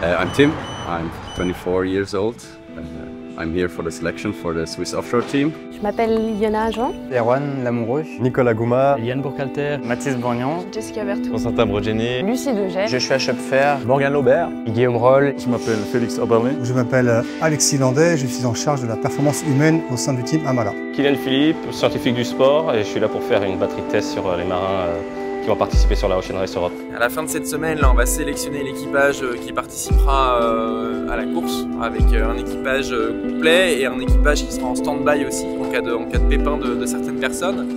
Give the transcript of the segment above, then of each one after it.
I'm Tim, I'm 24 years old. I'm here for the selection for the Swiss offshore team. Je m'appelle Yona Jean. Erwan Lamoureux. Nicolas Gouma. Yann Bourcalter. Mathis Bourgnon. Jessica Bertou. Constantin Brogeni. Lucie Degey. Joshua Schopfer. Morgan Laubert. Guillaume Roll. Je m'appelle Félix Oberlin. Je m'appelle Alexis Landais, je suis en charge de la performance humaine au sein du team Amala. Kylian Philippe, scientifique du sport, et je suis là pour faire une batterie de test sur les marins qui vont participer sur la Ocean Race Europe. À la fin de cette semaine, là, on va sélectionner l'équipage qui participera à la course, avec un équipage complet et un équipage qui sera en stand-by aussi en cas de pépin de certaines personnes.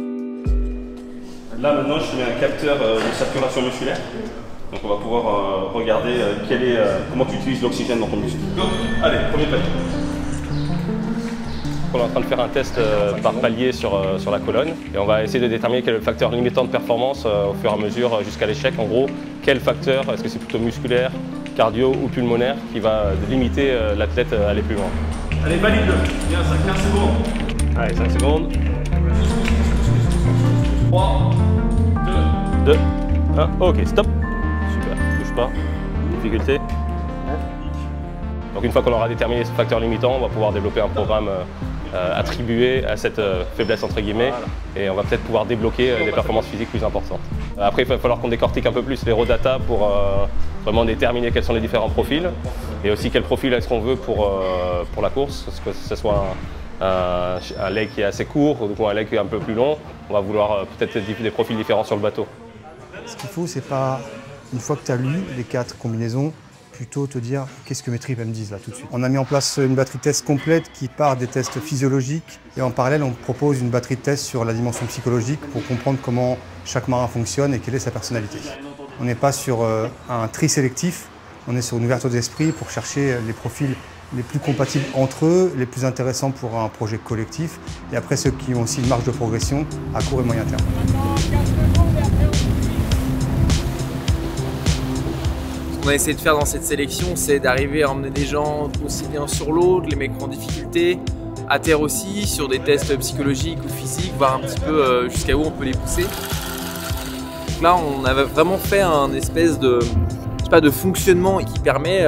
Là maintenant, je mets un capteur de saturation musculaire. Donc on va pouvoir regarder comment tu utilises l'oxygène dans ton muscle. Go. Allez, premier palier. On est en train de faire un test par palier sur la colonne et on va essayer de déterminer quel est le facteur limitant de performance au fur et à mesure jusqu'à l'échec. En gros, quel facteur, est-ce que c'est plutôt musculaire, cardio ou pulmonaire qui va limiter l'athlète à aller plus loin. Allez, valide-le. Bien, ça, 15 secondes. Allez, 5 secondes. 3, 2, 1, ok, stop. Super, bouge pas. Difficulté. Donc une fois qu'on aura déterminé ce facteur limitant, on va pouvoir développer un programme attribué à cette faiblesse entre guillemets et on va peut-être pouvoir débloquer des performances physiques plus importantes. Après il va falloir qu'on décortique un peu plus les raw data pour vraiment déterminer quels sont les différents profils et aussi quel profil est-ce qu'on veut pour la course, que ce soit un leg qui est assez court ou un leg qui est un peu plus long, on va vouloir peut-être des profils différents sur le bateau. Ce qu'il faut, c'est pas, une fois que tu as lu les 4 combinaisons, plutôt te dire qu'est-ce que mes tripes me disent là tout de suite. On a mis en place une batterie de test complète qui part des tests physiologiques et en parallèle on propose une batterie de test sur la dimension psychologique pour comprendre comment chaque marin fonctionne et quelle est sa personnalité. On n'est pas sur un tri sélectif, on est sur une ouverture d'esprit pour chercher les profils les plus compatibles entre eux, les plus intéressants pour un projet collectif et après ceux qui ont aussi une marge de progression à court et moyen terme. Ce qu'on a essayé de faire dans cette sélection, c'est d'arriver à emmener des gens aussi bien sur l'eau, que les mecs en difficulté, à terre aussi, sur des tests psychologiques ou physiques, voir un petit peu jusqu'à où on peut les pousser. Donc là, on avait vraiment fait un espèce de, de fonctionnement qui permet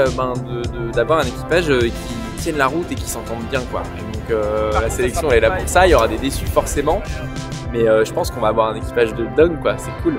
d'avoir un équipage qui tienne la route et qui s'entende bien, quoi. Et donc la sélection elle est là pour ça, il y aura des déçus forcément, mais je pense qu'on va avoir un équipage de dingue, quoi. C'est cool.